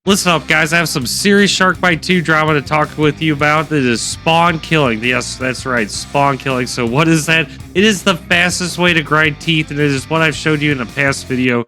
Listen up, guys. I have some serious Sharkbite 2 drama to talk with you about. That is spawn killing. Yes, that's right, spawn killing. So what is that? It is the fastest way to grind teeth, and it is what I've showed you in a past video.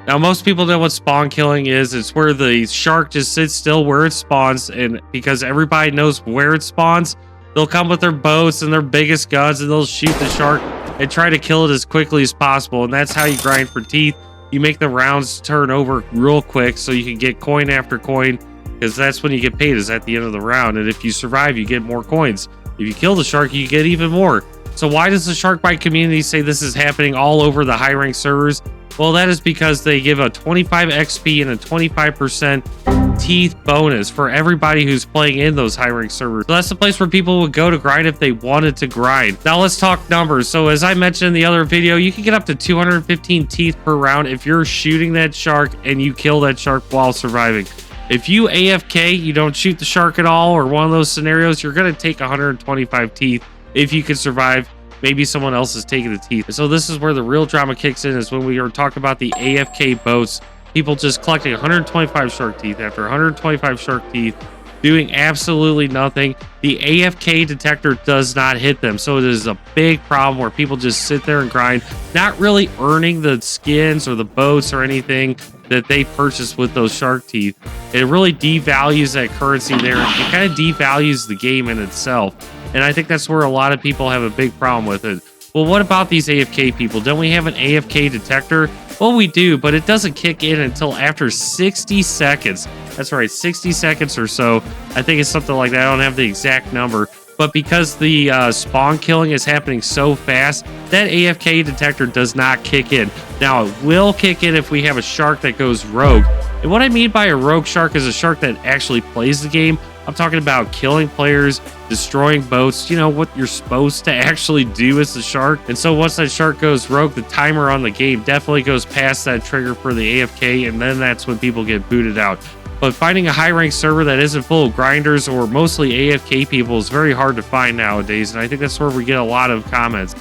Now, most people know what spawn killing is. It's where the shark just sits still where it spawns, and because everybody knows where it spawns, they'll come with their boats and their biggest guns, and they'll shoot the shark and try to kill it as quickly as possible. And that's how you grind for teeth. You make the rounds turn over real quick so you can get coin after coin, because that's when you get paid, is at the end of the round. And if you survive, you get more coins. If you kill the shark, you get even more. So why does the Sharkbite community say this is happening all over the high rank servers? Well, that is because they give a 25 XP and a 25% teeth bonus for everybody who's playing in those high rank servers. So that's the place where people would go to grind if they wanted to grind. Now let's talk numbers. So as I mentioned in the other video, you can get up to 215 teeth per round if you're shooting that shark and you kill that shark while surviving. If you AFK, you don't shoot the shark at all, or one of those scenarios, you're going to take 125 teeth if you can survive. Maybe someone else is taking the teeth. So this is where the real drama kicks in, is when we are talking about the AFK boats. People just collecting 125 shark teeth after 125 shark teeth, doing absolutely nothing. The AFK detector does not hit them. So it is a big problem where people just sit there and grind, not really earning the skins or the boats or anything that they purchased with those shark teeth. It really devalues that currency there. It kind of devalues the game in itself. And I think that's where a lot of people have a big problem with it. Well, what about these AFK people? Don't we have an AFK detector? Well, we do, but it doesn't kick in until after 60 seconds. That's right, 60 seconds or so. I think it's something like that. I don't have the exact number. But because the spawn killing is happening so fast, that AFK detector does not kick in. Now, it will kick in if we have a shark that goes rogue. And what I mean by a rogue shark is a shark that actually plays the game. I'm talking about killing players, destroying boats, you know, what you're supposed to actually do as the shark. And so once that shark goes rogue, the timer on the game definitely goes past that trigger for the AFK, and then that's when people get booted out. But finding a high-ranked server that isn't full of grinders or mostly AFK people is very hard to find nowadays, and I think that's where we get a lot of comments.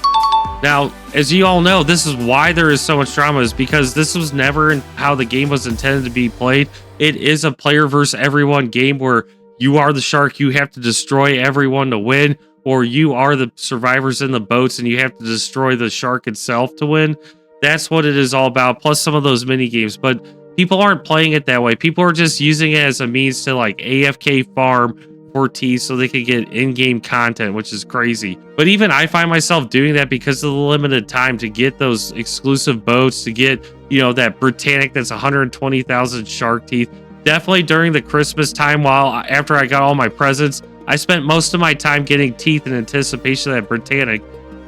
Now, as you all know, this is why there is so much drama, is because this was never how the game was intended to be played. It is a player versus everyone game where you are the shark, you have to destroy everyone to win, or you are the survivors in the boats and you have to destroy the shark itself to win. That's what it is all about, plus some of those mini games. But people aren't playing it that way. People are just using it as a means to like AFK farm for teeth so they can get in-game content, which is crazy. But even I find myself doing that because of the limited time to get those exclusive boats, to get, you know, that Britannic that's 120,000 shark teeth. Definitely during the Christmas time, after I got all my presents, I spent most of my time getting teeth in anticipation of that Britannic.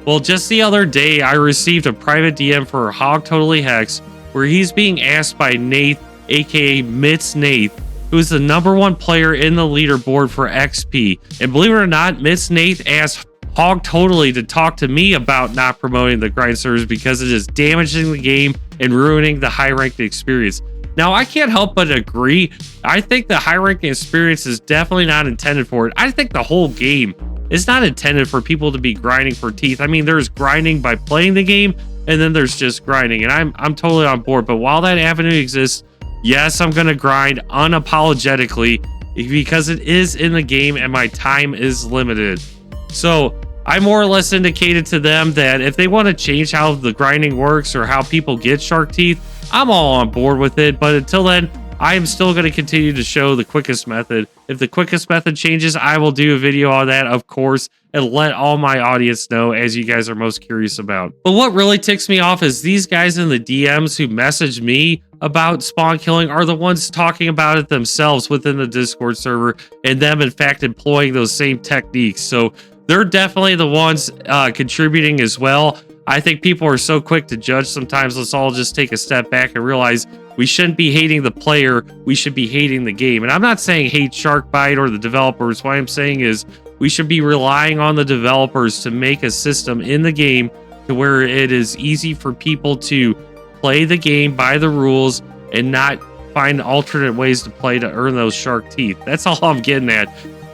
Well, just the other day, I received a private DM for Hog Totally Hex, where he's being asked by Nath, aka Mitz Nath, who is the #1 player in the leaderboard for XP. And believe it or not, Mitz Nath asked Hog Totally to talk to me about not promoting the grind servers because it is damaging the game and ruining the high-ranked experience. Now, I can't help but agree. I think the high-ranking experience is definitely not intended for it. I think the whole game is not intended for people to be grinding for teeth. I mean, there's grinding by playing the game, and then there's just grinding, and I'm totally on board. But while that avenue exists, yes, I'm going to grind unapologetically because it is in the game and my time is limited. So I more or less indicated to them that if they want to change how the grinding works or how people get shark teeth, I'm all on board with it. But until then, I am still going to continue to show the quickest method. If the quickest method changes, I will do a video on that, of course, and let all my audience know, as you guys are most curious about. But what really ticks me off is these guys in the DMs who message me about spawn killing are the ones talking about it themselves within the Discord server, and them in fact employing those same techniques. So they're definitely the ones contributing as well. I think people are so quick to judge sometimes. Let's all just take a step back and realize we shouldn't be hating the player. We should be hating the game. And I'm not saying hate Sharkbite or the developers. What I'm saying is we should be relying on the developers to make a system in the game to where it is easy for people to play the game by the rules and not find alternate ways to play to earn those shark teeth. That's all I'm getting at.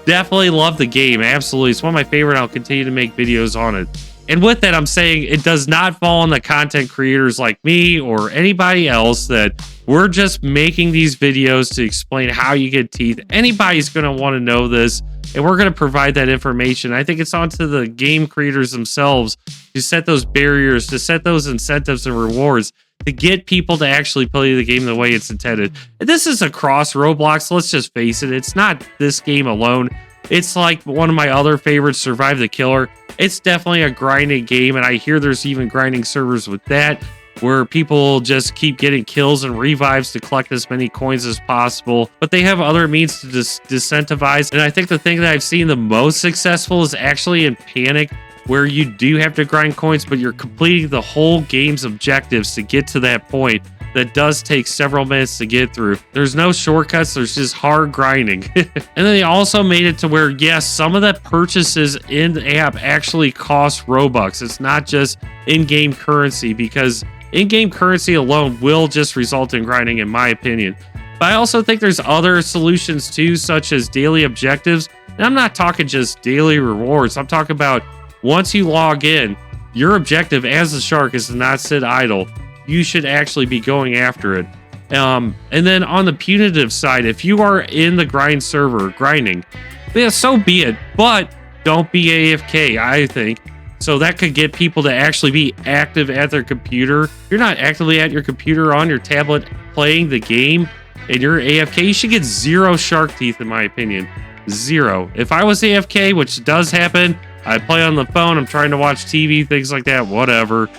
Definitely love the game. Absolutely. It's one of my favorite. I'll continue to make videos on it. And with that, I'm saying it does not fall on the content creators like me or anybody else that we're just making these videos to explain how you get teeth. Anybody's going to want to know this, and we're going to provide that information. I think it's on to the game creators themselves to set those barriers, to set those incentives and rewards to get people to actually play the game the way it's intended. And this is across Roblox. Let's just face it. It's not this game alone. It's like one of my other favorites, Survive the Killer. It's definitely a grinding game, and I hear there's even grinding servers with that, where people just keep getting kills and revives to collect as many coins as possible. But they have other means to disincentivize. And I think the thing that I've seen the most successful is actually in Panic, where you do have to grind coins, but you're completing the whole game's objectives to get to that point. That does take several minutes to get through. There's no shortcuts, there's just hard grinding. And then they also made it to where, yes, some of the purchases in the app actually cost Robux. It's not just in-game currency, because in-game currency alone will just result in grinding, in my opinion. But I also think there's other solutions too, such as daily objectives. And I'm not talking just daily rewards. I'm talking about once you log in, your objective as a shark is to not sit idle. You should actually be going after it. And then on the punitive side, if you are in the grind server grinding, yeah, so be it. But don't be AFK, I think. So that could get people to actually be active at their computer. If you're not actively at your computer on your tablet playing the game and you're AFK, you should get 0 shark teeth, in my opinion. 0. If I was AFK, which does happen, I play on the phone, I'm trying to watch TV, things like that, whatever.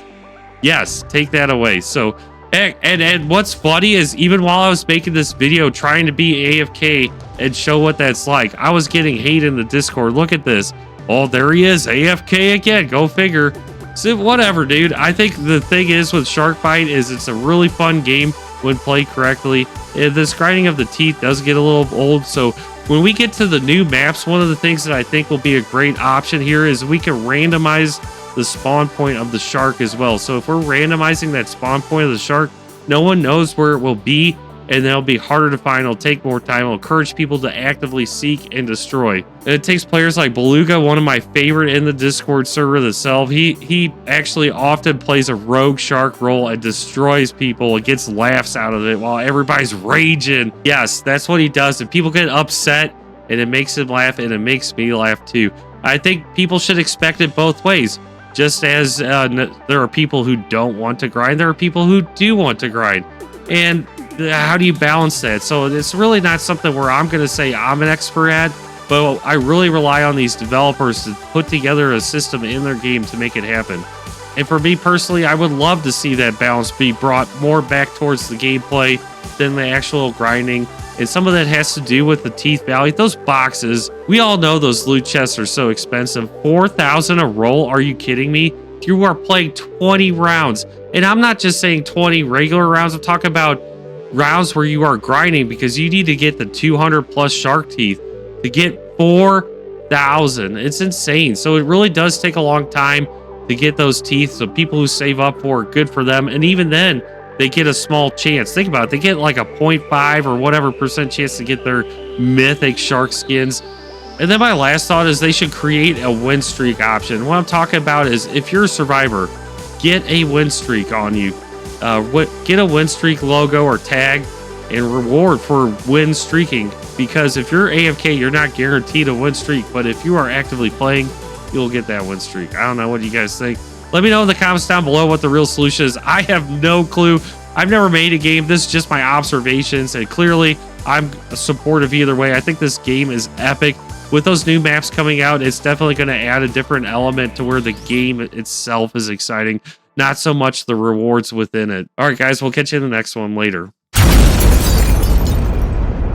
Yes, take that away. So, and what's funny is even while I was making this video trying to be AFK and show what that's like, I was getting hate in the Discord. Look at this. Oh, there he is, AFK again. Go figure. So whatever, dude. I think the thing is with Sharkbite is it's a really fun game when played correctly. This grinding of the teeth does get a little old. So when we get to the new maps, one of the things that I think will be a great option here is we can randomize the spawn point of the shark as well. So if we're randomizing that spawn point of the shark, no one knows where it will be, and it'll be harder to find. It'll take more time. It'll encourage people to actively seek and destroy. And it takes players like Beluga, one of my favorite in the Discord server itself. He actually often plays a rogue shark role and destroys people and gets laughs out of it while everybody's raging. Yes, that's what he does. And people get upset, and it makes him laugh, and it makes me laugh too. I think people should expect it both ways. Just as there are people who don't want to grind, there are people who do want to grind. And how do you balance that? So it's really not something where I'm going to say I'm an expert at, but I really rely on these developers to put together a system in their game to make it happen. And for me personally, I would love to see that balance be brought more back towards the gameplay than the actual grinding. And some of that has to do with the teeth value. Those boxes, we all know those loot chests are so expensive. 4,000 a roll? Are you kidding me? You are playing 20 rounds. And I'm not just saying 20 regular rounds. I'm talking about rounds where you are grinding, because you need to get the 200 plus shark teeth to get 4,000. It's insane. So it really does take a long time to get those teeth. So people who save up for it, good for them. And even then, they get a small chance. Think about it. They get like a 0.5 or whatever % chance to get their mythic shark skins. And then my last thought is they should create a win streak option. What I'm talking about is if you're a survivor, get a win streak on you. Get a win streak logo or tag and reward for win streaking. Because if you're AFK, you're not guaranteed a win streak. But if you are actively playing, you'll get that win streak. I don't know. What do you guys think? Let me know in the comments down below what the real solution is. I have no clue. I've never made a game. This is just my observations, and clearly I'm supportive either way. I think this game is epic. With those new maps coming out, it's definitely going to add a different element to where the game itself is exciting, not so much the rewards within it. All right, guys, we'll catch you in the next one later.